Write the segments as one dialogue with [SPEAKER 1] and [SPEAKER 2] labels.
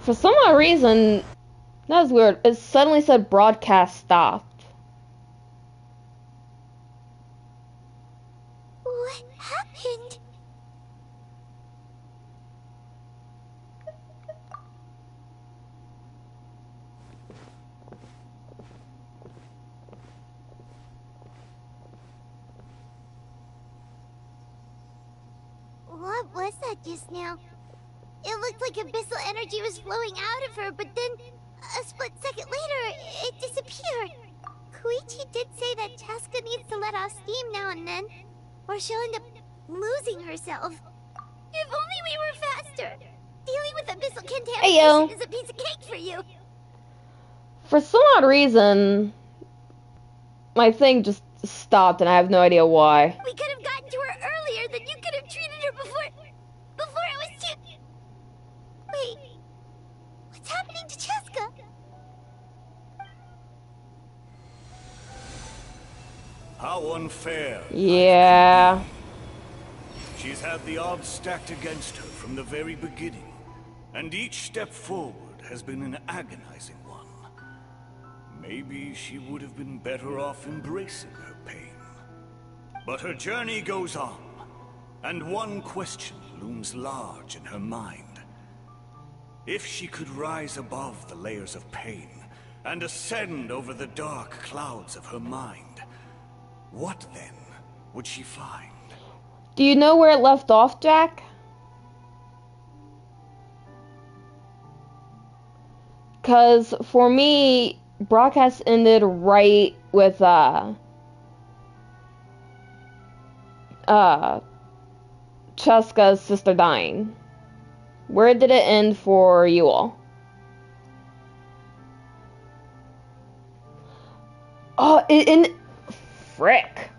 [SPEAKER 1] For some odd reason, that was weird. It suddenly said broadcast stopped.
[SPEAKER 2] What happened? What was that just now? It looked like abyssal energy was flowing out of her, but then, a split second later, it disappeared. Koichi did say that Chaska needs to let off steam now and then, or she'll end up losing herself. If only we were faster! Dealing with abyssal contamination is a piece of cake for you!
[SPEAKER 1] For some odd reason, my thing just stopped and I have no idea why.
[SPEAKER 2] We could have gotten to her earlier, then you could have treated her before it was too... Wait, what's happening to Chaska?
[SPEAKER 3] How unfair.
[SPEAKER 1] Yeah.
[SPEAKER 3] She's had the odds stacked against her from the very beginning, and each step forward has been an agonizing one. Maybe she would have been better off embracing her pain. But her journey goes on, and one question looms large in her mind. If she could rise above the layers of pain and ascend over the dark clouds of her mind, what then would she find?
[SPEAKER 1] Do you know where it left off, Jack? Because for me, broadcast ended right with Cheska's sister dying. Where did it end for you all? Oh, frick.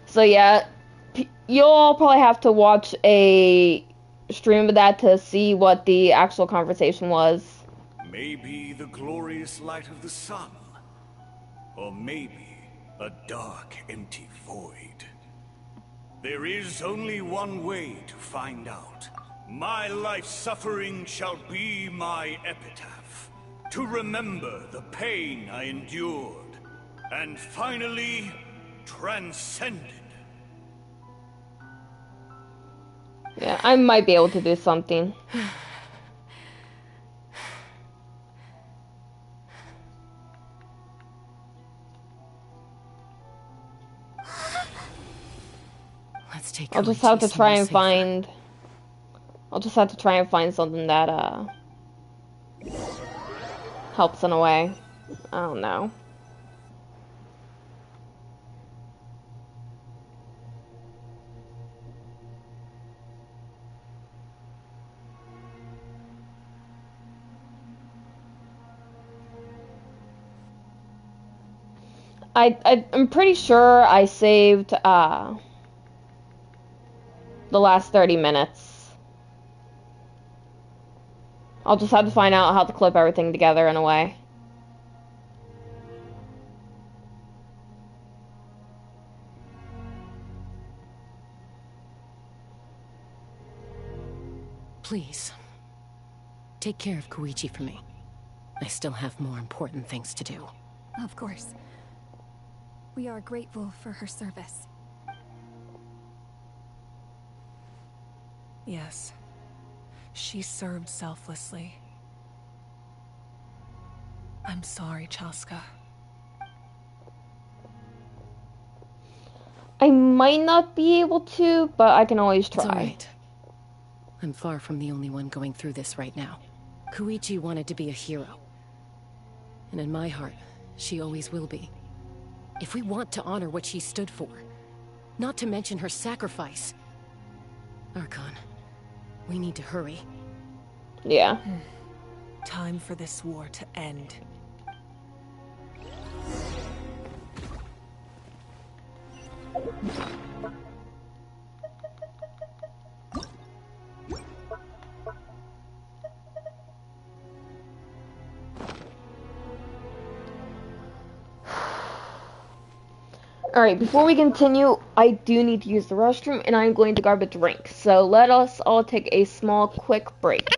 [SPEAKER 1] So yeah, you'll all probably have to watch a stream of that to see what the actual conversation was.
[SPEAKER 3] Maybe the glorious light of the sun, or maybe a dark, empty void. There is only one way to find out. My life's suffering shall be my epitaph, to remember the pain I endured, and finally transcended.
[SPEAKER 1] Yeah, I might be able to do something.
[SPEAKER 4] Let's take
[SPEAKER 1] I'll just have to try and find... I'll just have to try and find something that, helps in a way. I don't know. I'm pretty sure I saved, the last 30 minutes. I'll just have to find out how to clip everything together in a way.
[SPEAKER 4] Please, take care of Koichi for me. I still have more important things to do.
[SPEAKER 5] Of course. We are grateful for her service.
[SPEAKER 6] Yes. She served selflessly. I'm sorry, Chaska.
[SPEAKER 1] I might not be able to, but I can always try.
[SPEAKER 4] It's all right. I'm far from the only one going through this right now. Koichi wanted to be a hero. And in my heart, she always will be. If we want to honor what she stood for, not to mention her sacrifice. Archon, we need to hurry.
[SPEAKER 1] Yeah.
[SPEAKER 6] Time for this war to end.
[SPEAKER 1] Alright, before we continue, I do need to use the restroom, and I'm going to grab a drink. So let us all take a small, quick break.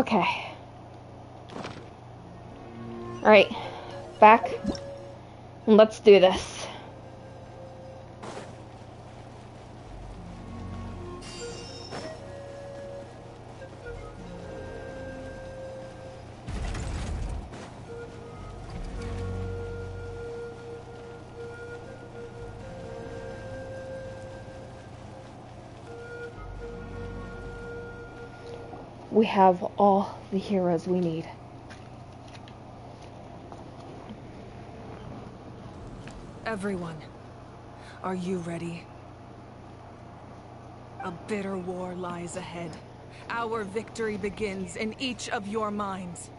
[SPEAKER 1] Okay. Alright. Back. And let's do this. We have all the heroes we need.
[SPEAKER 6] Everyone, are you ready? A bitter war lies ahead. Our victory begins in each of your minds.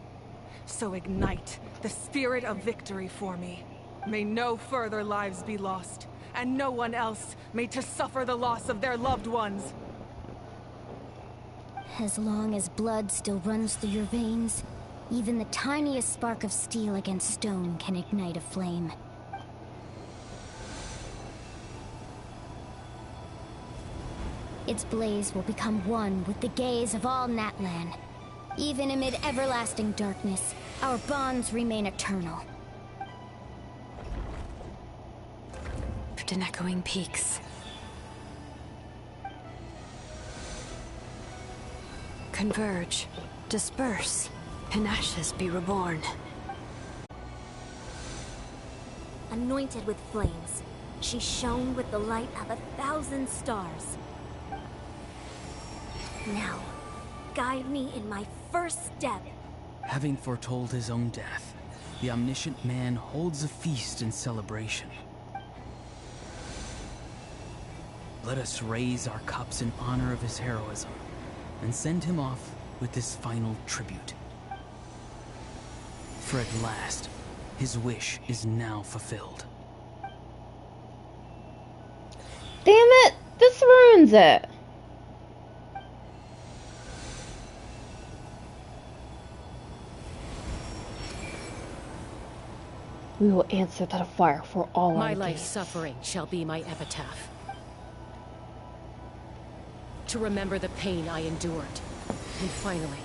[SPEAKER 6] So ignite the spirit of victory for me. May no further lives be lost, and no one else may to suffer the loss of their loved ones.
[SPEAKER 2] As long as blood still runs through your veins, even the tiniest spark of steel against stone can ignite a flame. Its blaze will become one with the gaze of all Natlan. Even amid everlasting darkness, our bonds remain eternal.
[SPEAKER 5] The echoing peaks. Converge, disperse, and ashes be reborn.
[SPEAKER 2] Anointed with flames, she shone with the light of 1,000 stars. Now, guide me in my first step.
[SPEAKER 7] Having foretold his own death, the omniscient man holds a feast in celebration. Let us raise our cups in honor of his heroism, and send him off with this final tribute. For at last, his wish is now fulfilled.
[SPEAKER 1] Damn it! This ruins it! We will answer to the fire for all
[SPEAKER 4] My
[SPEAKER 1] our
[SPEAKER 4] life's
[SPEAKER 1] deeds.
[SPEAKER 4] suffering shall be my epitaph. To remember the pain I endured, and finally,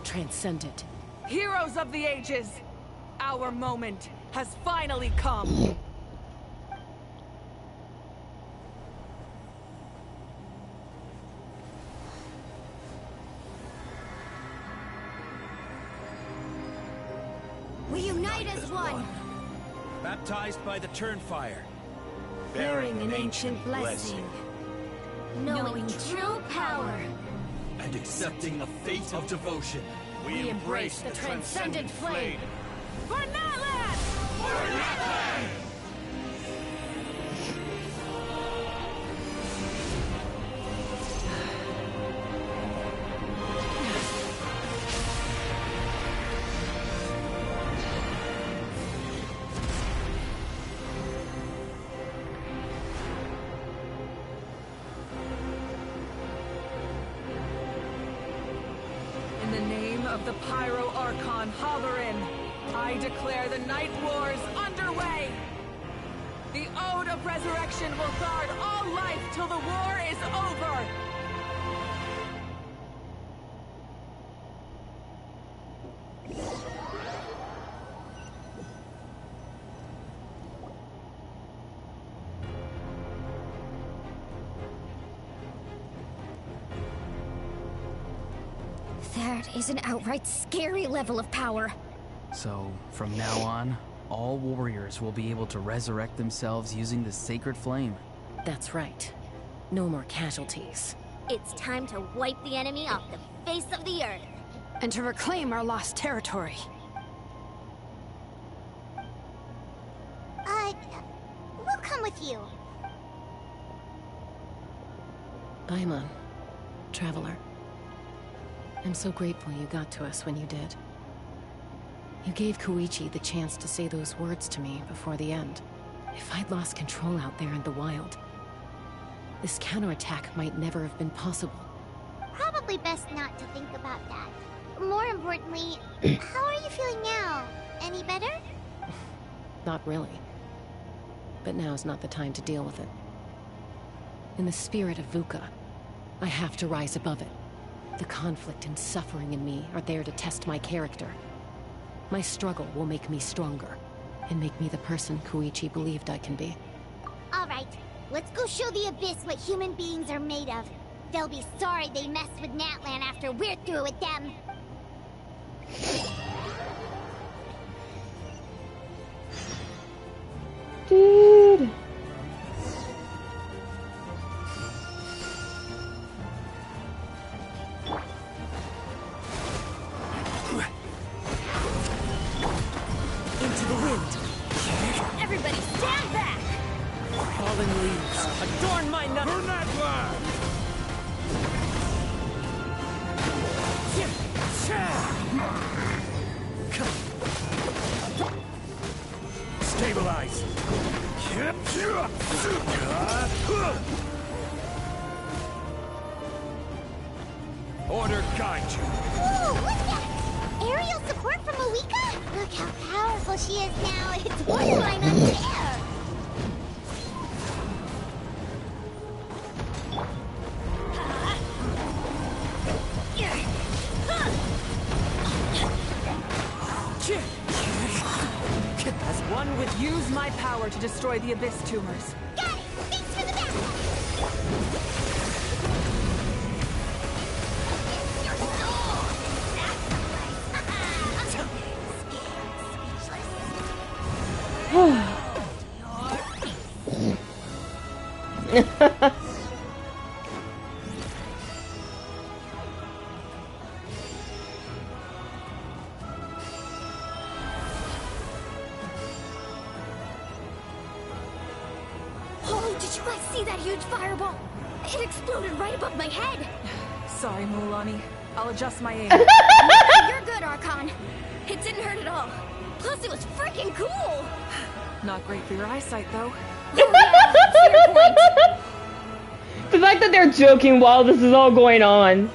[SPEAKER 4] transcend it.
[SPEAKER 6] Heroes of the ages, our moment has finally come.
[SPEAKER 2] We unite as one,
[SPEAKER 8] Baptized by the Turnfire,
[SPEAKER 2] bearing an ancient blessing, knowing true power.
[SPEAKER 8] and accepting a fate of devotion.
[SPEAKER 4] We embrace the transcendent flame.
[SPEAKER 6] For Natlan! In the name of the Pyro Archon Halloran, I declare the Night Wars underway! The Ode of Resurrection will guard all life till the war is over!
[SPEAKER 2] That is an outright scary level of power.
[SPEAKER 7] So, from now on, all warriors will be able to resurrect themselves using the sacred flame.
[SPEAKER 4] That's right. No more casualties.
[SPEAKER 2] It's time to wipe the enemy off the face of the earth.
[SPEAKER 5] And to reclaim our lost territory.
[SPEAKER 2] We'll come with you.
[SPEAKER 4] Paimon, traveler. I'm so grateful you got to us when you did. You gave Koichi the chance to say those words to me before the end. If I'd lost control out there in the wild, this counterattack might never have been possible.
[SPEAKER 2] Probably best not to think about that. More importantly, how are you feeling now? Any better?
[SPEAKER 4] Not really. But now's not the time to deal with it. In the spirit of Vuka, I have to rise above it. The conflict and suffering in me are there to test my character. My struggle will make me stronger, and make me the person Koichi believed I can be.
[SPEAKER 2] Alright, let's go show the Abyss what human beings are made of. They'll be sorry they messed with Natlan after we're through with them.
[SPEAKER 1] Dude.
[SPEAKER 4] Into the wind.
[SPEAKER 2] Everybody stand back!
[SPEAKER 8] Fallen leaves, adorn my nut. For Natlan! Stabilize. Order guide you.
[SPEAKER 2] Ooh, what's that? Aerial support from Mauvika? Look how powerful she is now. It's borderline unfair.
[SPEAKER 6] As one would use my power to destroy the Abyss tumors.
[SPEAKER 2] Got it! Thanks for the backup! Oh, did you guys see that huge fireball? It exploded right above my head.
[SPEAKER 6] Sorry, Mulani. I'll adjust my aim.
[SPEAKER 2] You're good, Archon. It didn't hurt at all. Plus, it was freaking cool.
[SPEAKER 6] Not great for your eyesight, though.
[SPEAKER 2] Oh, yeah, fair point.
[SPEAKER 1] The fact that they're joking while this is all going on.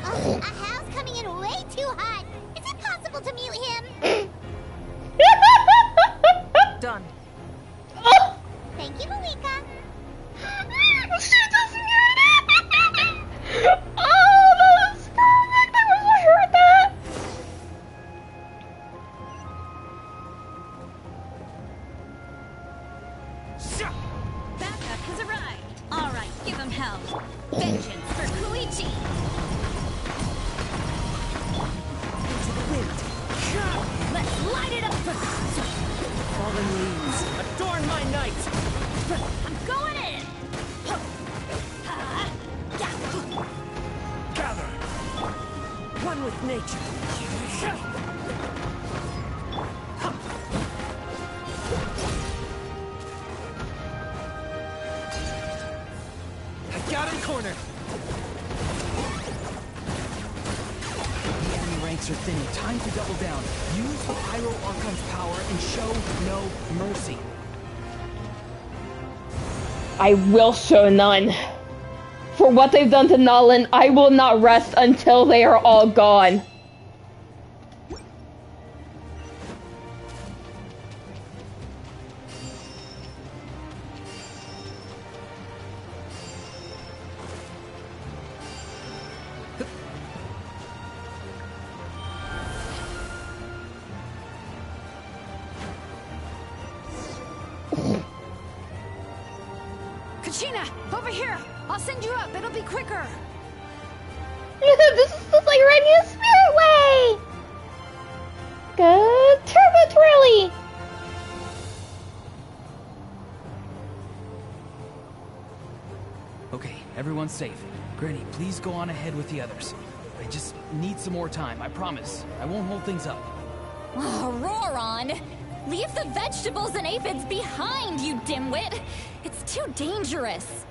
[SPEAKER 2] A house coming in way too hot. Is it possible to mute him?
[SPEAKER 6] Done.
[SPEAKER 1] Oh!
[SPEAKER 2] Thank you, Mauvika.
[SPEAKER 1] She doesn't get it! Oh, that was perfect! I wish I heard that!
[SPEAKER 9] Backup has arrived. All right, give him hell. Vengeance for Koichi.
[SPEAKER 4] Into the wind.
[SPEAKER 9] Let's light it up.
[SPEAKER 8] Fallen leaves, adorn my night.
[SPEAKER 9] I'm going in.
[SPEAKER 8] Gather.
[SPEAKER 4] One with nature.
[SPEAKER 8] I got him cornered. The enemy ranks are thinning. Time to double down. Use the Pyro Archon's power and show no mercy.
[SPEAKER 1] I will show none. For what they've done to Natlan, I will not rest until they are all gone.
[SPEAKER 5] Kachina, over here! I'll send you up, it'll be quicker!
[SPEAKER 1] This is just like riding a spirit way! Good turbo twirly!
[SPEAKER 7] Okay, everyone's safe. Granny, please go on ahead with the others. I just need some more time, I promise. I won't hold things up.
[SPEAKER 9] Oh, Roron! Leave the vegetables and aphids behind, you dimwit! It's too dangerous.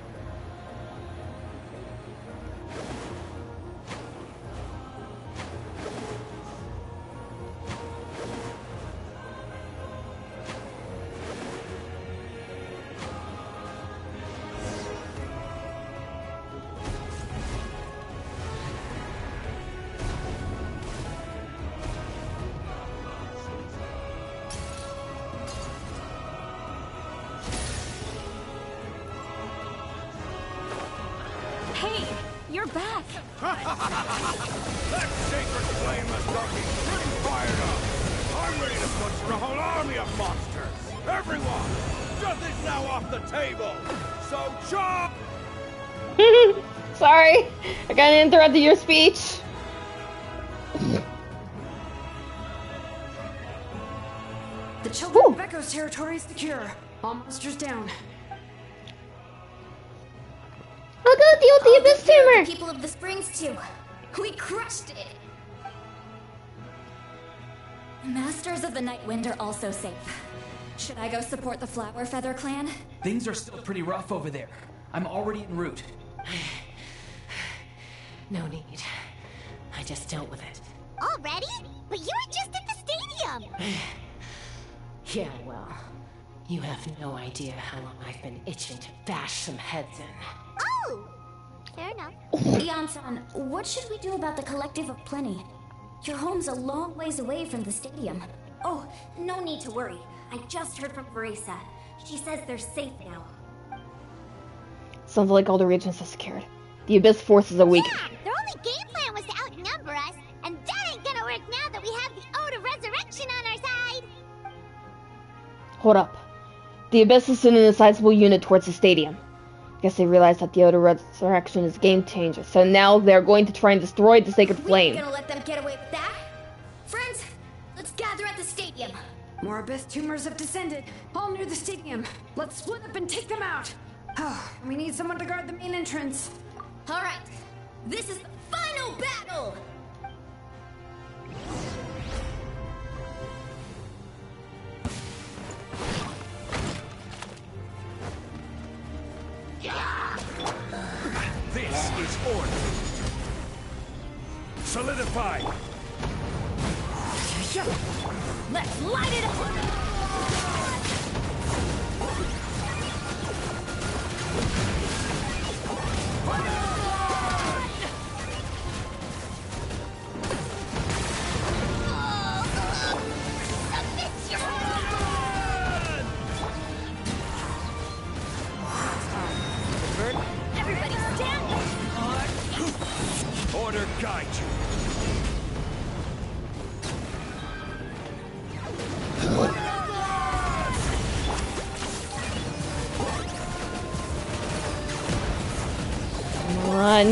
[SPEAKER 9] you're back.
[SPEAKER 3] That sacred flame has got me pretty fired up. I'm ready to butcher a whole army of monsters. Everyone, nothing's now off the table. So chop!
[SPEAKER 1] Sorry, I got interrupted your speech.
[SPEAKER 10] The children of Echo's territory is secure. All monsters down.
[SPEAKER 1] I'll go deal with the Abyss tumor.
[SPEAKER 9] The people of the Springs too. We crushed it. Masters of the Night Wind are also safe. Should I go support the Flower Feather clan?
[SPEAKER 8] Things are still pretty rough over there. I'm already en route.
[SPEAKER 4] No need. I just dealt with it.
[SPEAKER 2] Already? But you were just at the stadium!
[SPEAKER 4] Yeah, well, you have no idea how long I've been itching to bash some heads in.
[SPEAKER 2] Oh! Fair enough.
[SPEAKER 9] Yan-san, what should we do about the Collective of Plenty? Your home's a long ways away from the stadium.
[SPEAKER 11] Oh, no need to worry. I just heard from Veresa. She says they're safe now.
[SPEAKER 1] Sounds like all the regions are secured. The Abyss forces are weak.
[SPEAKER 2] Yeah, their only game plan was to outnumber us, and that ain't gonna work now that we have the Ode of Resurrection on our side!
[SPEAKER 1] Hold up. The Abyss is sending a sizable unit towards the stadium. Guess they realized that the Ode of Resurrection is a game changer, so now they're going to try and destroy the Sacred Flame.
[SPEAKER 11] We're gonna let them get away with that? Friends, let's gather at the stadium.
[SPEAKER 10] More Abyss tumors have descended, all near the stadium. Let's split up and take them out. Oh, we need someone to guard the main entrance.
[SPEAKER 11] All right, this is the final battle!
[SPEAKER 3] This is order. Solidify.
[SPEAKER 9] Let's light it up!
[SPEAKER 11] Everybody stand!
[SPEAKER 3] Order guide you.
[SPEAKER 1] Run.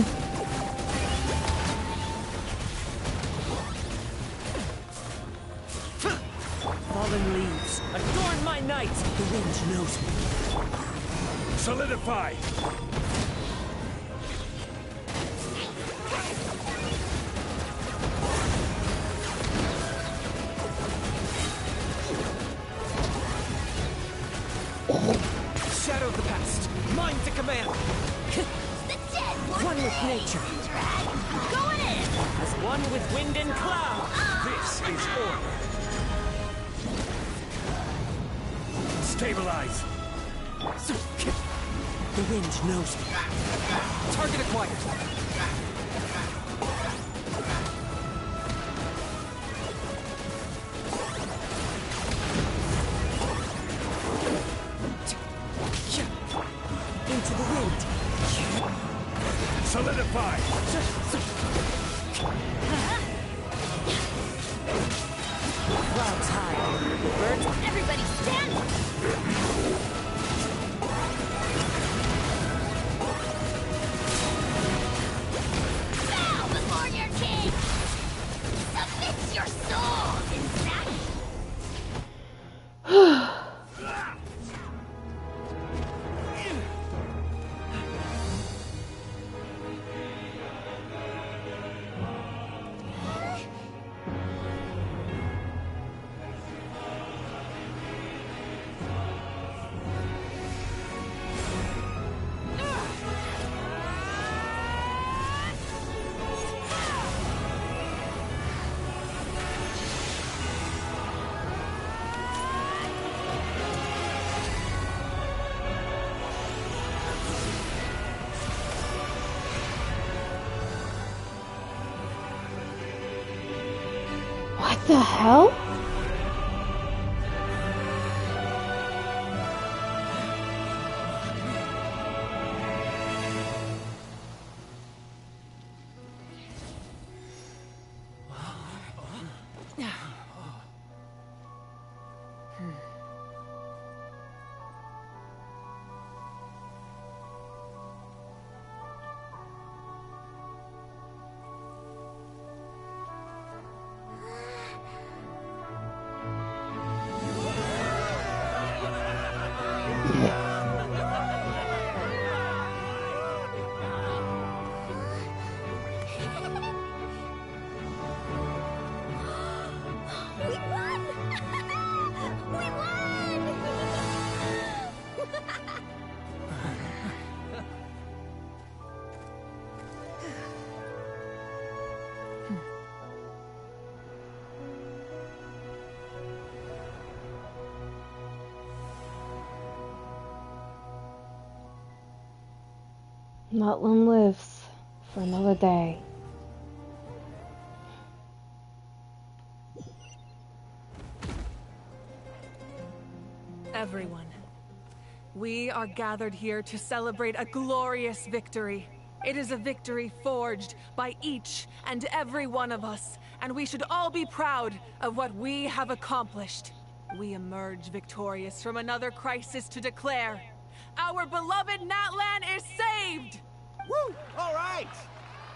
[SPEAKER 8] Fallen leaves, adorn my night. The wind knows me.
[SPEAKER 3] Solidify.
[SPEAKER 8] Shadow of the past, mine to command.
[SPEAKER 11] The dead
[SPEAKER 8] One with nature,
[SPEAKER 11] going in!
[SPEAKER 8] as one with wind and cloud.
[SPEAKER 3] This is order. Stabilize.
[SPEAKER 8] The wind knows me. Target acquired. Into the wind.
[SPEAKER 3] Solidify.
[SPEAKER 8] Clouds high. Birds.
[SPEAKER 11] Everybody stand! Bow before your king! Submit your souls, insect!
[SPEAKER 1] What the hell? Natlan lives for another day.
[SPEAKER 6] Everyone, we are gathered here to celebrate a glorious victory. It is a victory forged by each and every one of us, and we should all be proud of what we have accomplished. We emerge victorious from another crisis to declare, our beloved Natlan is saved!
[SPEAKER 8] Woo! All right!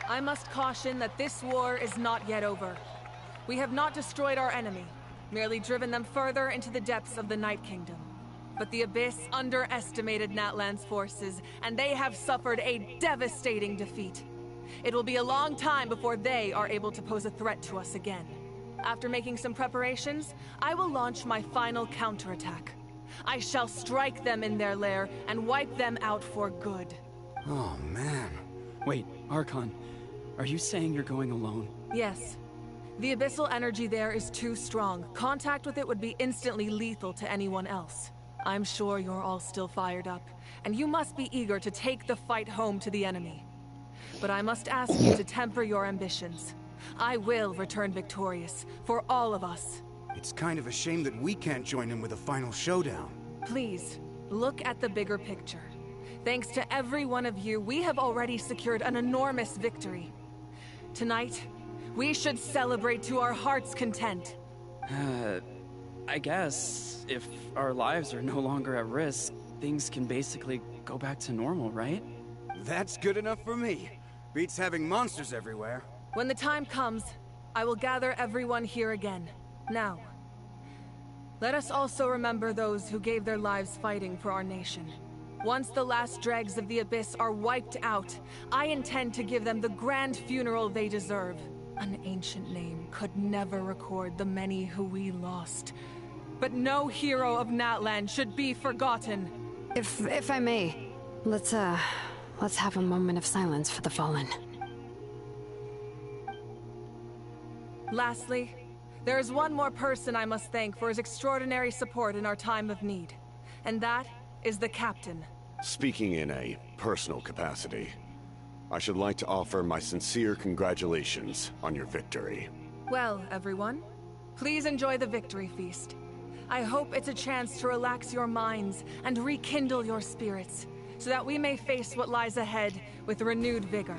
[SPEAKER 6] I must caution that this war is not yet over. We have not destroyed our enemy, merely driven them further into the depths of the Night Kingdom. But the Abyss underestimated Natlan's forces, and they have suffered a devastating defeat. It will be a long time before they are able to pose a threat to us again. After making some preparations, I will launch my final counterattack. I shall strike them in their lair and wipe them out for good.
[SPEAKER 12] Oh, man. Wait, Archon, are you saying you're going alone?
[SPEAKER 6] Yes. The abyssal energy there is too strong. Contact with it would be instantly lethal to anyone else. I'm sure you're all still fired up, and you must be eager to take the fight home to the enemy. But I must ask you to temper your ambitions. I will return victorious, for all of us.
[SPEAKER 13] It's kind of a shame that we can't join in with a final showdown.
[SPEAKER 6] Please, look at the bigger picture. Thanks to every one of you, we have already secured an enormous victory. Tonight, we should celebrate to our heart's content.
[SPEAKER 12] I guess if our lives are no longer at risk, things can basically go back to normal, right?
[SPEAKER 13] That's good enough for me. Beats having monsters everywhere.
[SPEAKER 6] When the time comes, I will gather everyone here again. Now, let us also remember those who gave their lives fighting for our nation. Once the last dregs of the Abyss are wiped out, I intend to give them the grand funeral they deserve. An ancient name could never record the many who we lost. But no hero of Natlan should be forgotten.
[SPEAKER 10] If I may, let's have a moment of silence for the fallen.
[SPEAKER 6] Lastly, there is one more person I must thank for his extraordinary support in our time of need. And that is the Captain.
[SPEAKER 14] Speaking in a personal capacity, I should like to offer my sincere congratulations on your victory.
[SPEAKER 6] Well, everyone, please enjoy the victory feast. I hope it's a chance to relax your minds and rekindle your spirits, so that we may face what lies ahead with renewed vigor.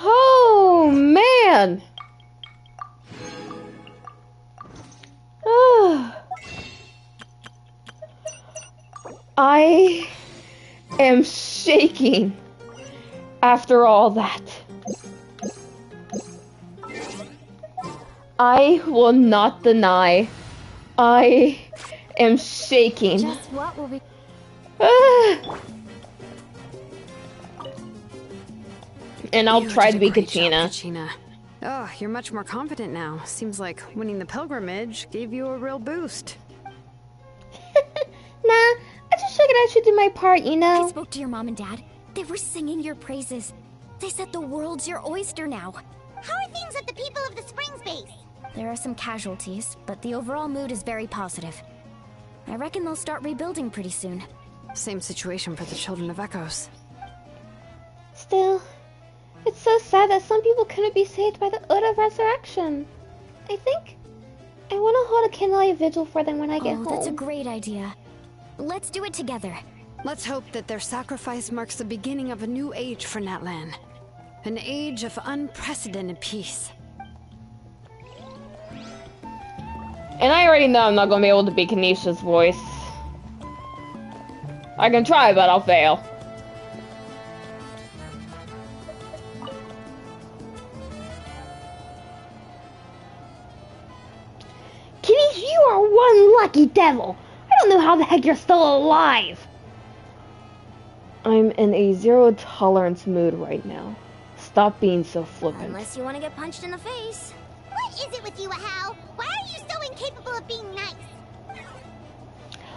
[SPEAKER 1] Oh, man! I am shaking after all that. I will not deny. I am shaking.
[SPEAKER 2] Just what will we...
[SPEAKER 1] And I'll try to be Kachina.
[SPEAKER 10] Kachina. Oh, you're much more confident now. Seems like winning the pilgrimage gave you a real boost.
[SPEAKER 2] Nah, I just figured I should do my part, you know?
[SPEAKER 9] I spoke to your mom and dad. They were singing your praises. They said the world's your oyster now.
[SPEAKER 2] How are things at the people of the Springs base?
[SPEAKER 9] There are some casualties, but the overall mood is very positive. I reckon they'll start rebuilding pretty soon.
[SPEAKER 10] Same situation for the Children of Echoes.
[SPEAKER 2] Still, it's so sad that some people couldn't be saved by the Oda resurrection. I think I want to hold a candlelight vigil for them when I get home.
[SPEAKER 9] That's a great idea. Let's do it together.
[SPEAKER 10] Let's hope that their sacrifice marks the beginning of a new age for Natlan. An age of unprecedented peace.
[SPEAKER 1] And I already know I'm not gonna be able to be Kanisha's voice. I can try, but I'll fail.
[SPEAKER 2] Kanisha, you are one lucky devil. I don't know how the heck you're still alive.
[SPEAKER 1] I'm in a zero tolerance mood right now. Stop being so flippant.
[SPEAKER 2] Unless you want to get punched in the face. What is it with you, Ahau? Why are you so incapable of being nice?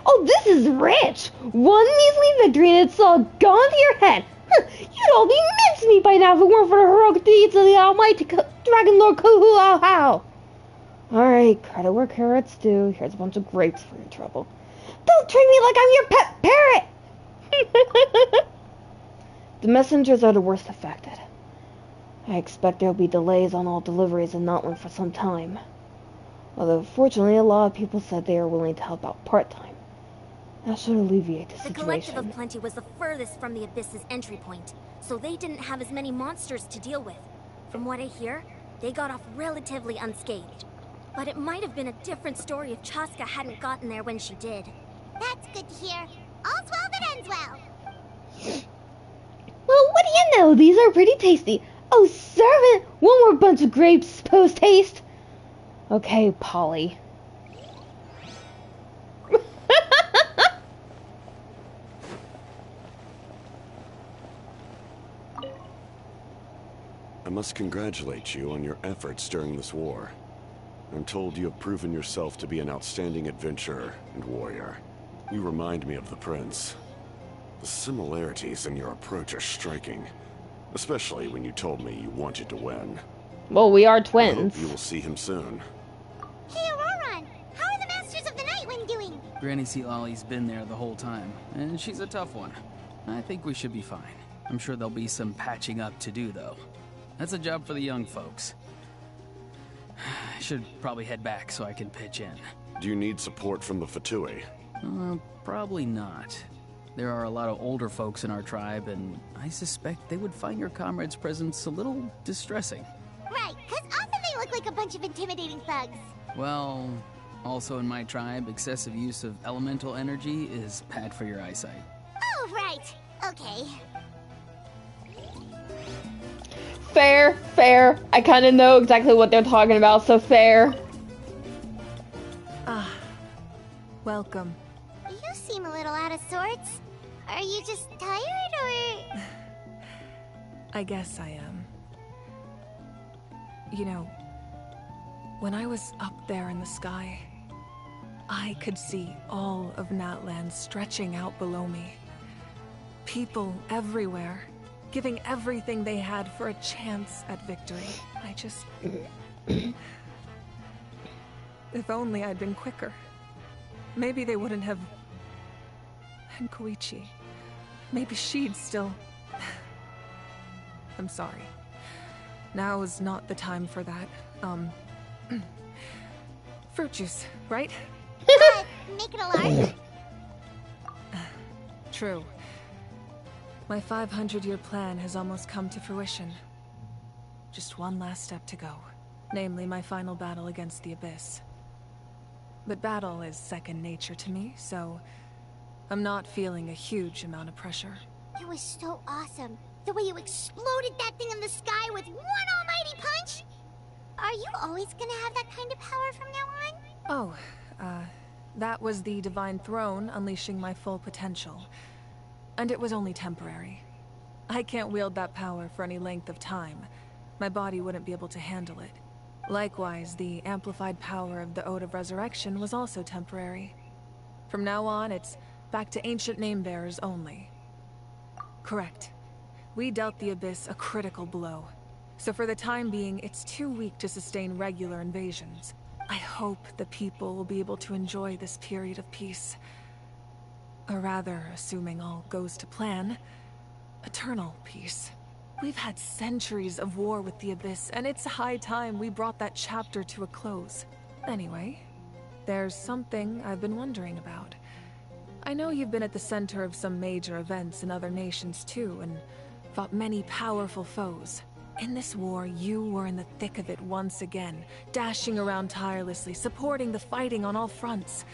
[SPEAKER 1] Oh, this is rich! One measly victory and it's all gone to your head! You'd all be mincemeat by now if it weren't for the heroic deeds of the almighty Dragon Lord Kuhu Ahau! Alright, credit where credit's due. Here's a bunch of grapes for your trouble. Don't treat me like I'm your pet parrot! The messengers are the worst affected. I expect there will be delays on all deliveries in Natlan for some time. Although, fortunately, a lot of people said they are willing to help out part-time. That should alleviate the situation.
[SPEAKER 15] The Collective of Plenty was the furthest from the Abyss's entry point, so they didn't have as many monsters to deal with. From what I hear, they got off relatively unscathed. But it might have been a different story if Chaska hadn't gotten there when she did.
[SPEAKER 2] That's good to hear. All's well that ends well.
[SPEAKER 1] Well, what do you know? These are pretty tasty. Oh, servant! One more bunch of grapes post-haste. Okay, Polly.
[SPEAKER 14] I must congratulate you on your efforts during this war. I'm told you have proven yourself to be an outstanding adventurer and warrior. You remind me of the Prince. The similarities in your approach are striking, especially when you told me you wanted to win.
[SPEAKER 1] Well, we are
[SPEAKER 14] I
[SPEAKER 1] twins.
[SPEAKER 14] hope you will see him soon.
[SPEAKER 2] Hey, Auroron! How are the Masters of the Nightwind doing?
[SPEAKER 7] Granny Sealolly's been there the whole time, and she's a tough one. I think we should be fine. I'm sure there'll be some patching up to do, though. That's a job for the young folks. I should probably head back so I can pitch in.
[SPEAKER 14] Do you need support from the Fatui?
[SPEAKER 7] Probably not. There are a lot of older folks in our tribe, and I suspect they would find your comrade's presence a little distressing.
[SPEAKER 2] Right, because often they look like a bunch of intimidating thugs.
[SPEAKER 7] Well, also in my tribe, excessive use of elemental energy is bad for your eyesight.
[SPEAKER 2] Oh, right. Okay.
[SPEAKER 1] Fair, fair. I kind of know exactly what they're talking about, so fair.
[SPEAKER 6] Ah, welcome.
[SPEAKER 2] You seem a little out of sorts. Are you just tired, or...?
[SPEAKER 6] I guess I am. You know, when I was up there in the sky, I could see all of Natlan stretching out below me. People everywhere, giving everything they had for a chance at victory. I just... If only I'd been quicker. Maybe they wouldn't have... And Koichi. Maybe she'd still... I'm sorry. Now is not the time for that. Fruit juice, right?
[SPEAKER 2] Make it a large?
[SPEAKER 6] True. My 500-year plan has almost come to fruition. Just one last step to go. Namely, my final battle against the Abyss. But battle is second nature to me, so... I'm not feeling a huge amount of pressure.
[SPEAKER 2] It was so awesome. The way you exploded that thing in the sky with one almighty punch! Are you always gonna have that kind of power from now on?
[SPEAKER 6] Oh, that was the Divine Throne unleashing my full potential. And it was only temporary. I can't wield that power for any length of time. My body wouldn't be able to handle it. Likewise, the amplified power of the Ode of Resurrection was also temporary. From now on, it's back to ancient name-bearers only. Correct. We dealt the Abyss a critical blow. So for the time being, it's too weak to sustain regular invasions. I hope the people will be able to enjoy this period of peace. Or rather, assuming all goes to plan, eternal peace. We've had centuries of war with the Abyss, and it's high time we brought that chapter to a close. Anyway, there's something I've been wondering about. I know you've been at the center of some major events in other nations too, and fought many powerful foes. In this war, you were in the thick of it once again, dashing around tirelessly, supporting the fighting on all fronts.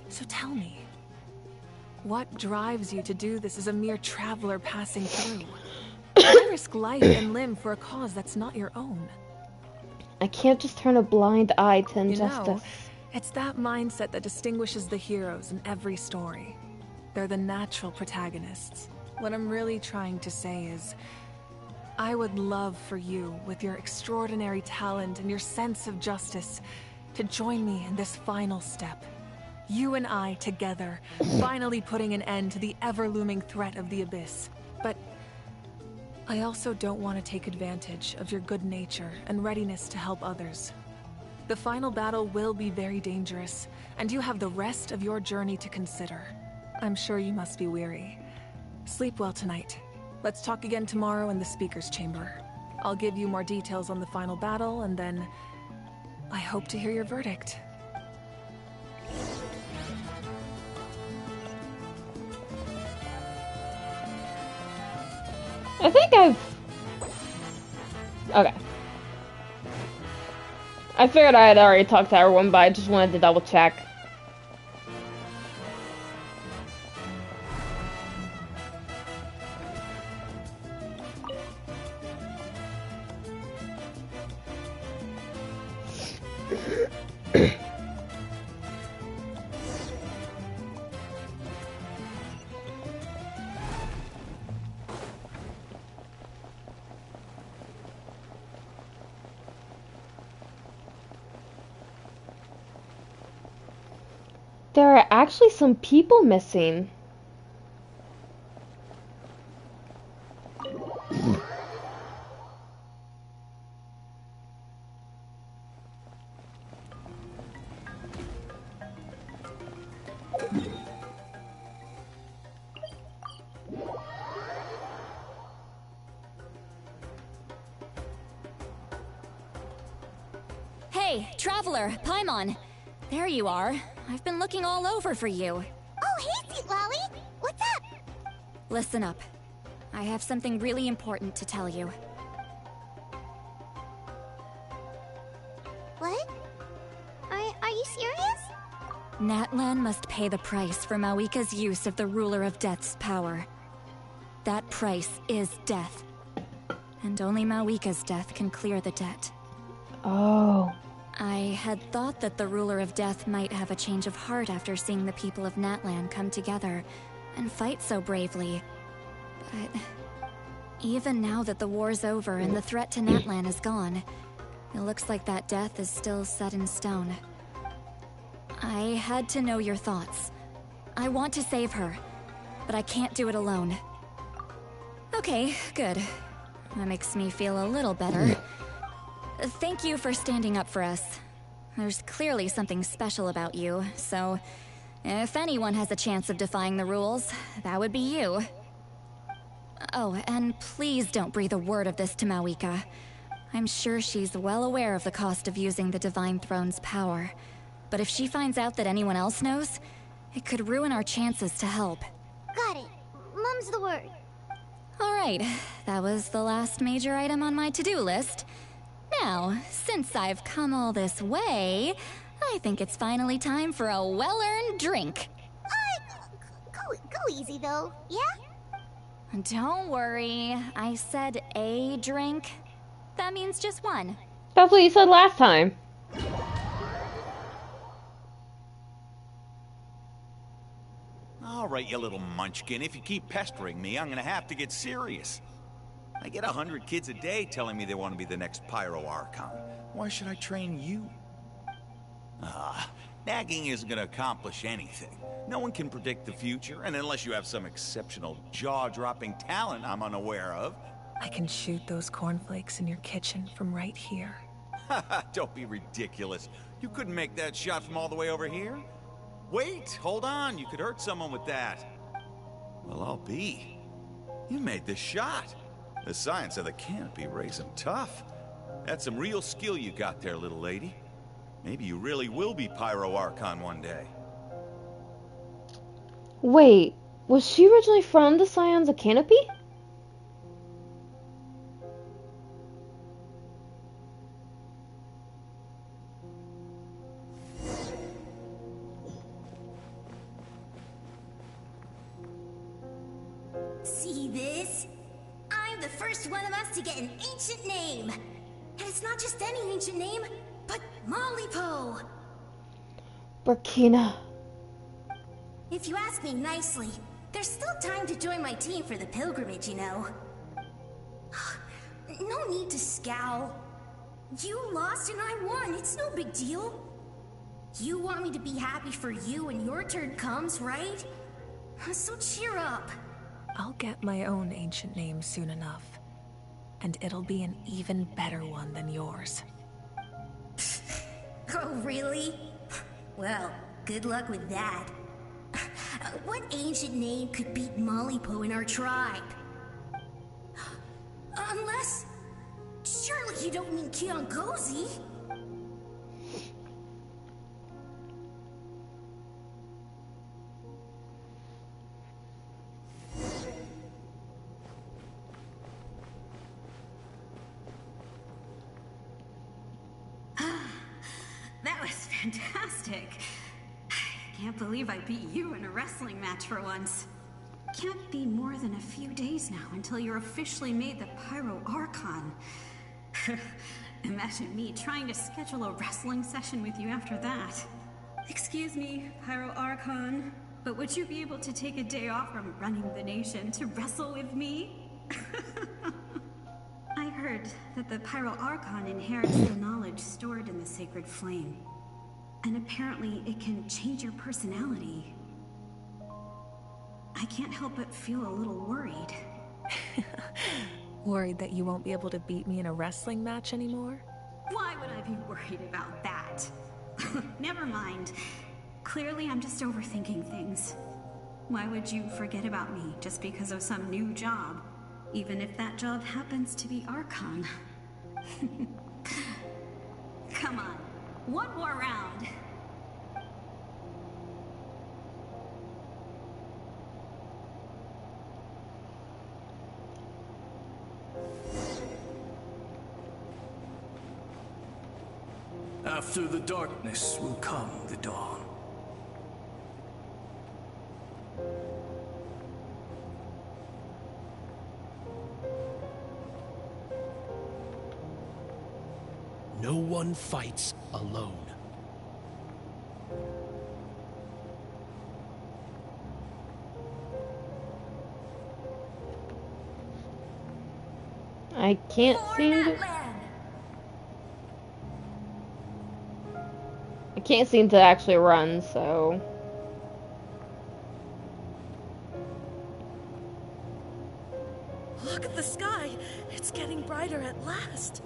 [SPEAKER 6] So tell me, what drives you to do this as a mere traveler passing through? Why risk life and limb for a cause that's not your own?
[SPEAKER 1] I can't just turn a blind eye to injustice.
[SPEAKER 6] You know, it's that mindset that distinguishes the heroes in every story. They're the natural protagonists. What I'm really trying to say is, I would love for you, with your extraordinary talent and your sense of justice, to join me in this final step. You and I together, finally putting an end to the ever-looming threat of the Abyss. But I also don't want to take advantage of your good nature and readiness to help others. The final battle will be very dangerous, and you have the rest of your journey to consider. I'm sure you must be weary. Sleep well tonight. Let's talk again tomorrow in the speaker's chamber. I'll give you more details on the final battle, and then I hope to hear your verdict.
[SPEAKER 1] I think okay. I figured I had already talked to everyone, but I just wanted to double check. There are actually some people missing.
[SPEAKER 9] Hey, Traveler, Paimon. There you are. I've been looking all over for you.
[SPEAKER 2] Oh, hey, Sweet Lolly! What's up?
[SPEAKER 9] Listen up. I have something really important to tell you.
[SPEAKER 2] What? Are you serious?
[SPEAKER 9] Natlan must pay the price for Mauvika's use of the Ruler of Death's power. That price is death. And only Mauvika's death can clear the debt.
[SPEAKER 1] Oh.
[SPEAKER 9] I had thought that the Ruler of Death might have a change of heart after seeing the people of Natlan come together and fight so bravely. But even now that the war's over and the threat to Natlan is gone, it looks like that death is still set in stone. I had to know your thoughts. I want to save her, but I can't do it alone. Okay, good. That makes me feel a little better. Thank you for standing up for us. There's clearly something special about you, so if anyone has a chance of defying the rules, that would be you. Oh, and please don't breathe a word of this to Mauvika. I'm sure she's well aware of the cost of using the Divine Throne's power. But if she finds out that anyone else knows, it could ruin our chances to help.
[SPEAKER 2] Got it. Mum's the word.
[SPEAKER 9] Alright, that was the last major item on my to-do list. Now, since I've come all this way, I think it's finally time for a well-earned drink.
[SPEAKER 2] Go easy, though, yeah?
[SPEAKER 9] Don't worry, I said a drink. That means just one.
[SPEAKER 1] That's what you said last time.
[SPEAKER 16] All right, you little munchkin, if you keep pestering me, I'm gonna have to get serious. I get 100 kids a day telling me they want to be the next Pyro Archon. Why should I train you? Nagging isn't going to accomplish anything. No one can predict the future, and unless you have some exceptional jaw-dropping talent I'm unaware of...
[SPEAKER 6] I can shoot those cornflakes in your kitchen from right here.
[SPEAKER 16] Don't be ridiculous. You couldn't make that shot from all the way over here? Wait, hold on. You could hurt someone with that. Well, I'll be. You made the shot. The science of the canopy raised him tough. That's some real skill you got there, little lady. Maybe you really will be Pyro Archon one day.
[SPEAKER 1] Wait, was she originally from the Scions of Canopy?
[SPEAKER 11] See this? I'm the first one of us to get an ancient name. And it's not just any ancient name, but Malipo.
[SPEAKER 1] Burkina.
[SPEAKER 11] If you ask me nicely, there's still time to join my team for the pilgrimage, you know. No need to scowl. You lost and I won, it's no big deal. You want me to be happy for you when your turn comes, right? So cheer up.
[SPEAKER 6] I'll get my own ancient name soon enough. And it'll be an even better one than yours.
[SPEAKER 11] Oh, really? Well, good luck with that. What ancient name could beat Mollypo in our tribe? Unless... Surely you don't mean Kiangozi?
[SPEAKER 17] That was fantastic. I can't believe I beat you in a wrestling match for once. Can't be more than a few days now until you're officially made the Pyro Archon. Imagine me trying to schedule a wrestling session with you after that. Excuse me, Pyro Archon, but would you be able to take a day off from running the nation to wrestle with me? I heard that the Pyro Archon inherits the knowledge stored in the sacred flame. And apparently it can change your personality. I can't help but feel a little worried.
[SPEAKER 18] Worried that you won't be able to beat me in a wrestling match anymore?
[SPEAKER 17] Why would I be worried about that? Never mind. Clearly I'm just overthinking things. Why would you forget about me just because of some new job? Even if that job happens to be Archon. Come on, one more round.
[SPEAKER 19] After the darkness will come the dawn. No one fights alone.
[SPEAKER 1] I can't seem to... I can't seem to actually run, so...
[SPEAKER 18] Look at the sky! It's getting brighter at last!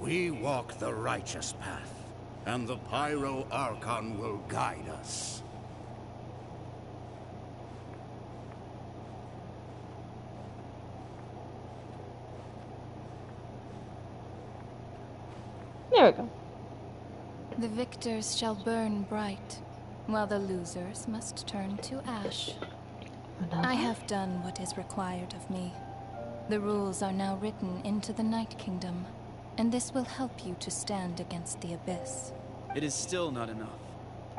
[SPEAKER 20] We walk the righteous path, and the Pyro Archon will guide us.
[SPEAKER 1] There we go.
[SPEAKER 21] The victors shall burn bright, while the losers must turn to ash. I have done what is required of me. The rules are now written into the Night Kingdom, and this will help you to stand against the Abyss.
[SPEAKER 12] It is still not enough.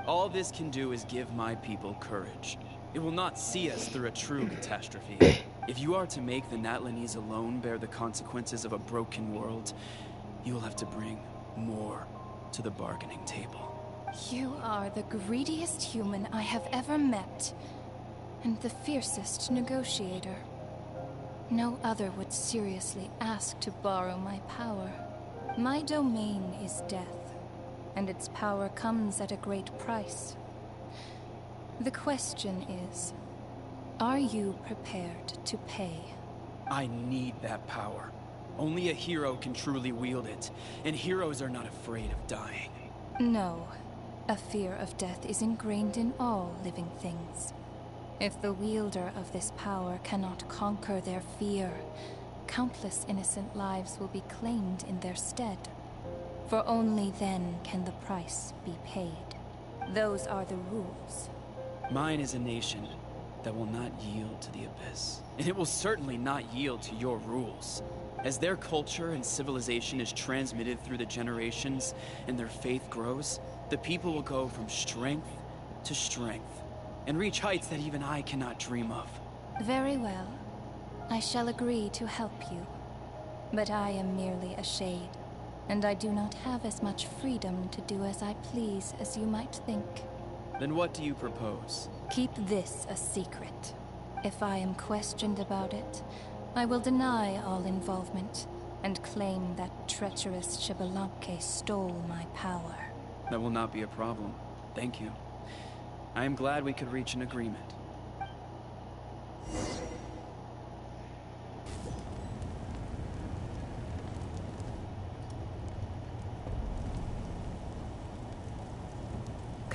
[SPEAKER 12] All this can do is give my people courage. It will not see us through a true catastrophe. If you are to make the Natlanese alone bear the consequences of a broken world, you will have to bring more to the bargaining table.
[SPEAKER 21] You are the greediest human I have ever met, and the fiercest negotiator. No other would seriously ask to borrow my power. My domain is death, and its power comes at a great price. The question is, are you prepared to pay?
[SPEAKER 12] I need that power. Only a hero can truly wield it, and heroes are not afraid of dying.
[SPEAKER 21] No. A fear of death is ingrained in all living things. If the wielder of this power cannot conquer their fear, countless innocent lives will be claimed in their stead. For only then can the price be paid. Those are the rules.
[SPEAKER 12] Mine is a nation that will not yield to the Abyss, and it will certainly not yield to your rules. As their culture and civilization is transmitted through the generations and their faith grows, the people will go from strength to strength and reach heights that even I cannot dream of.
[SPEAKER 21] Very well. I shall agree to help you. But I am merely a shade, and I do not have as much freedom to do as I please as you might think.
[SPEAKER 12] Then what do you propose?
[SPEAKER 21] Keep this a secret. If I am questioned about it, I will deny all involvement and claim that treacherous Xbalanque stole my power.
[SPEAKER 12] That will not be a problem. Thank you. I am glad we could reach an agreement.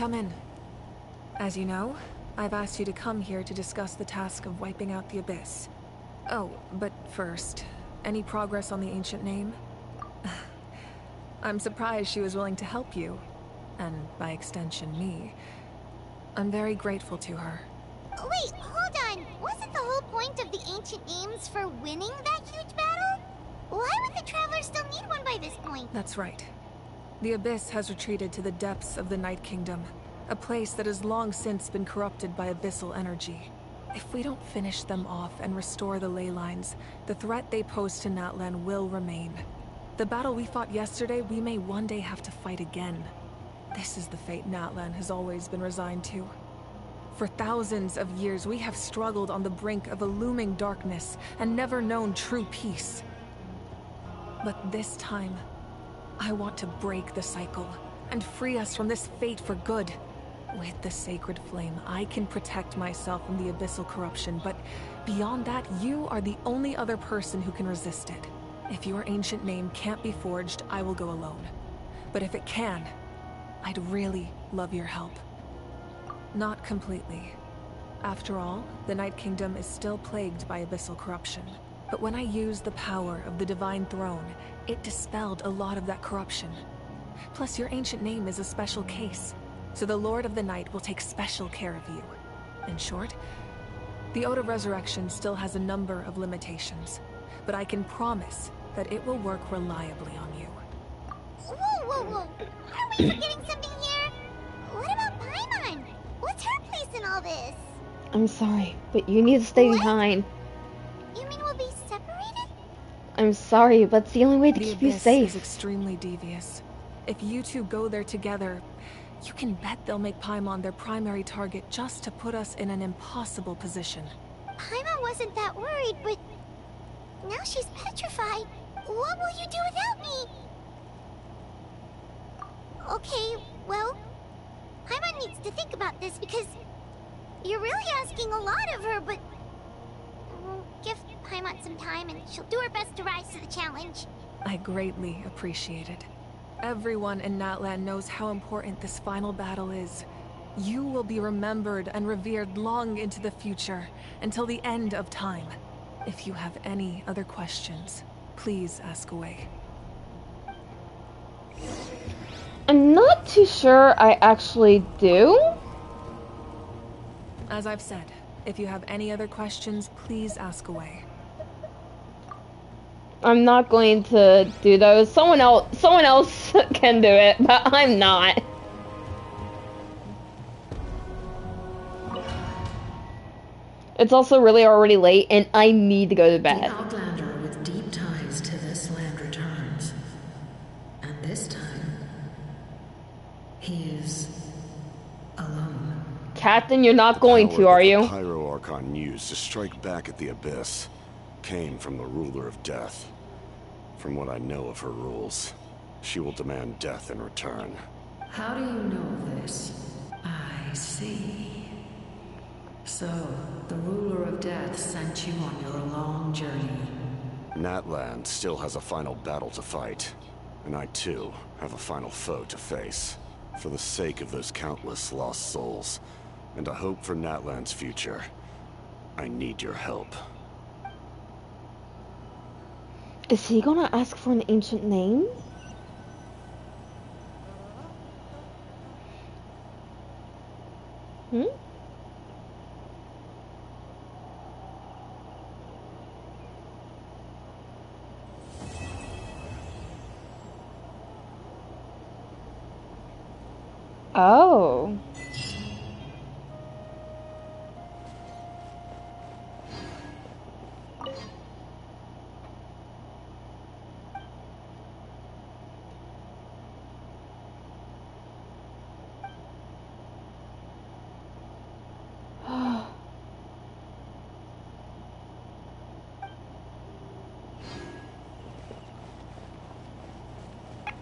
[SPEAKER 6] Come in. As you know, I've asked you to come here to discuss the task of wiping out the Abyss. Oh, but first, any progress on the ancient name? I'm surprised she was willing to help you, and by extension me. I'm very grateful to her.
[SPEAKER 2] Wait, hold on. Wasn't the whole point of the ancient names for winning that huge battle? Why would the Traveler still need one by this point?
[SPEAKER 6] That's right. The Abyss has retreated to the depths of the Night Kingdom, a place that has long since been corrupted by abyssal energy. If we don't finish them off and restore the ley lines, the threat they pose to Natlan will remain. The battle we fought yesterday, we may one day have to fight again. This is the fate Natlan has always been resigned to. For thousands of years, we have struggled on the brink of a looming darkness and never known true peace. But this time, I want to break the cycle and free us from this fate for good. With the sacred flame, I can protect myself from the abyssal corruption, but beyond that, you are the only other person who can resist it. If your ancient name can't be forged, I will go alone. But if it can, I'd really love your help. Not completely. After all, the Night Kingdom is still plagued by abyssal corruption. But when I used the power of the Divine Throne, it dispelled a lot of that corruption. Plus, your ancient name is a special case, so the Lord of the Night will take special care of you. In short, the Ode of Resurrection still has a number of limitations, but I can promise that it will work reliably on you.
[SPEAKER 2] Whoa, whoa, whoa! Are we forgetting something here? What about Paimon? What's her place in all this?
[SPEAKER 1] I'm sorry, but you need to stay behind.
[SPEAKER 2] You mean we'll be separated?
[SPEAKER 1] I'm sorry, but it's the only way to keep you safe.
[SPEAKER 6] The Abyss is extremely devious. If you two go there together, you can bet they'll make Paimon their primary target just to put us in an impossible position.
[SPEAKER 2] Paimon wasn't that worried, but now she's petrified. What will you do without me? Okay, well, Paimon needs to think about this because you're really asking a lot of her, but we'll give Paimon some time and she'll do her best to rise to the challenge.
[SPEAKER 6] I greatly appreciate it. Everyone in Natlan knows how important this final battle is. You will be remembered and revered long into the future, until the end of time. If you have any other questions, please ask away.
[SPEAKER 1] I'm not too sure I actually do.
[SPEAKER 6] As I've said, if you have any other questions, please ask away.
[SPEAKER 1] I'm not going to do those. Someone else can do it, but I'm not. It's also really already late, and I need to go to bed.
[SPEAKER 5] The Outlander with deep ties to this land returns. And this time, he is alone.
[SPEAKER 1] Captain, you're not going to, are you?
[SPEAKER 14] The Pyro Archon used to strike back at the Abyss came from the Ruler of Death. From what I know of her rules, she will demand death in return.
[SPEAKER 5] How do you know this? I see. So, the Ruler of Death sent you on your long journey.
[SPEAKER 14] Natlan still has a final battle to fight, and I too have a final foe to face. For the sake of those countless lost souls, and a hope for Natlan's future, I need your help.
[SPEAKER 1] Is he gonna ask for an ancient name? Hmm? Oh.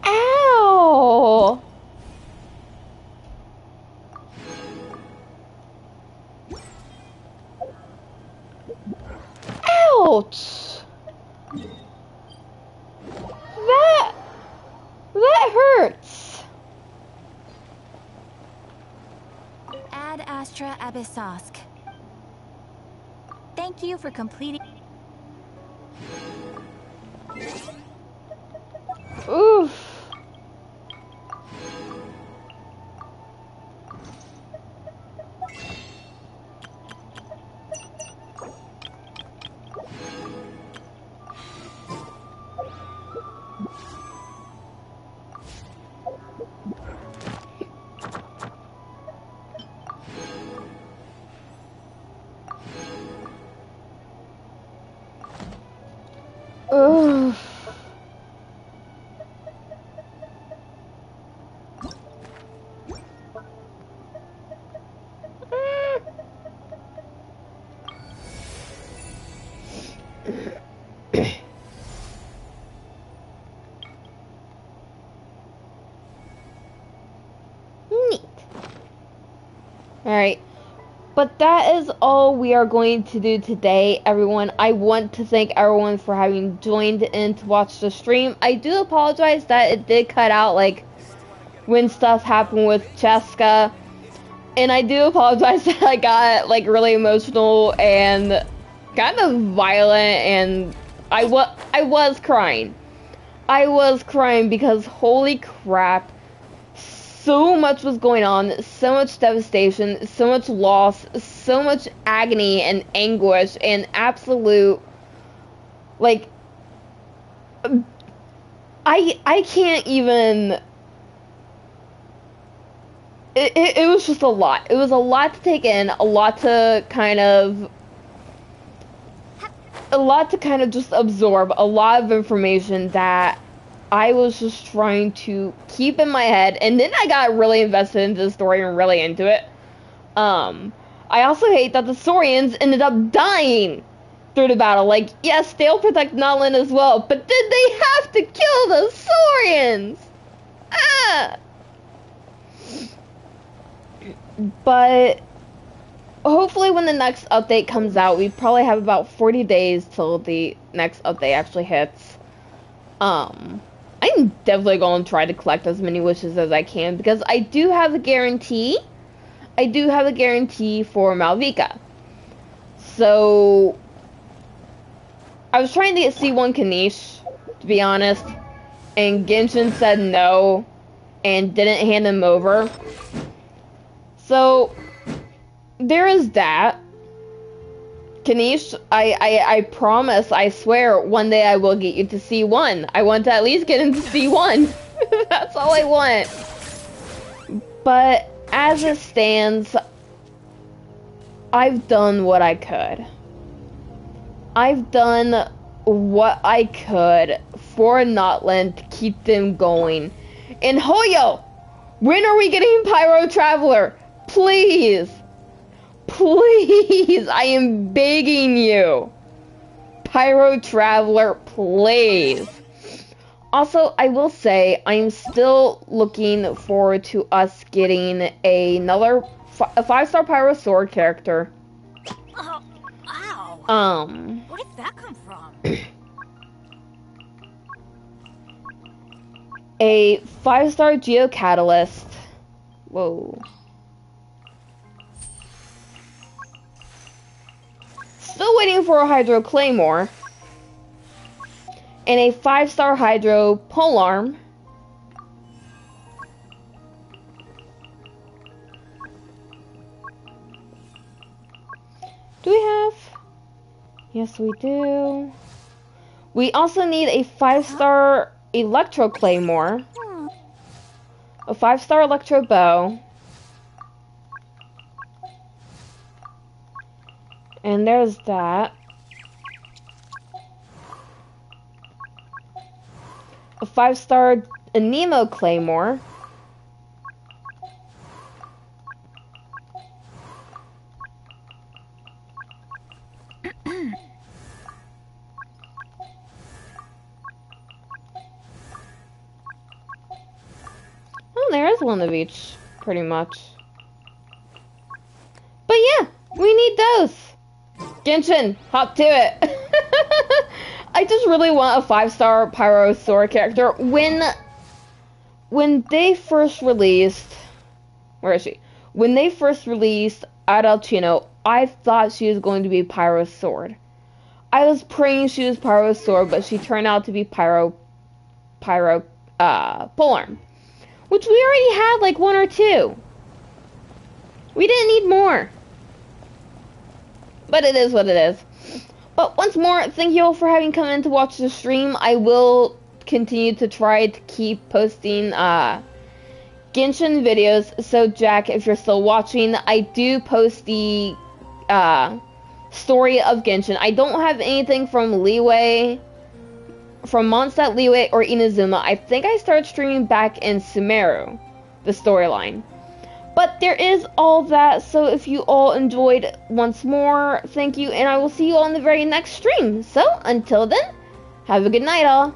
[SPEAKER 1] Ow! Ouch! That hurts.
[SPEAKER 4] Ad Astra Abyssosk. Thank you for completing.
[SPEAKER 1] Oof. Ugh. Neat. Alright. But that is all we are going to do today, everyone. I want to thank everyone for having joined in to watch the stream. I do apologize that it did cut out, like, when stuff happened with Cheska. And I do apologize that I got, like, really emotional and kind of violent, and I was crying. I was crying because, holy crap, so much was going on, so much devastation, so much loss, so much agony and anguish and absolute, like, I can't even, it was just a lot. It was a lot to take in, a lot to kind of just absorb, a lot of information that I was just trying to keep in my head, and then I got really invested into the story and really into it. I also hate that the Saurians ended up dying through the battle. Like, yes, they'll protect Natlan as well, but did they have to kill the Saurians? But hopefully when the next update comes out, we probably have about 40 days till the next update actually hits. I'm definitely going to try to collect as many wishes as I can, because I do have a guarantee. I do have a guarantee for Mauvika. So, I was trying to get C1 Kanish, to be honest, and Genshin said no, and didn't hand him over. So, there is that. Kanish, I promise, I swear, one day I will get you to C1. I want to at least get into C1. That's all I want. But as it stands, I've done what I could. I've done what I could for Natlan to keep them going. And Hoyo, when are we getting Pyro Traveler? Please. Please, I am begging you. Pyro Traveler, please. Also, I will say, I'm still looking forward to us getting another a 5-star Pyro Sword character.
[SPEAKER 15] Oh, wow. Where did that come from?
[SPEAKER 1] A 5-star Geo Catalyst. Whoa. Still waiting for a Hydro Claymore. And a 5-star Hydro Polearm. Do we have? Yes, we do. We also need a 5-star Electro Claymore. A 5-star Electro Bow. And there's that. A 5-star Nemo Claymore. Oh, there is one of each, pretty much. But yeah, we need those. Genshin, hop to it. I just really want a 5-star Pyro Sword character. When they first released, where is she? When they first released Adalcino, I thought she was going to be Pyro's sword. I was praying she was Pyro's sword, but she turned out to be Polearm. Which we already had like 1 or 2. We didn't need more. But it is what it is. But once more, thank you all for having come in to watch the stream. I will continue to try to keep posting Genshin videos. So Jack, if you're still watching, I do post the story of Genshin. I don't have anything from Mondstadt, Liyue, or Inazuma. I think I started streaming back in Sumeru, the storyline. But there is all that, so if you all enjoyed, once more, thank you, and I will see you all in the very next stream. So, until then, have a good night all.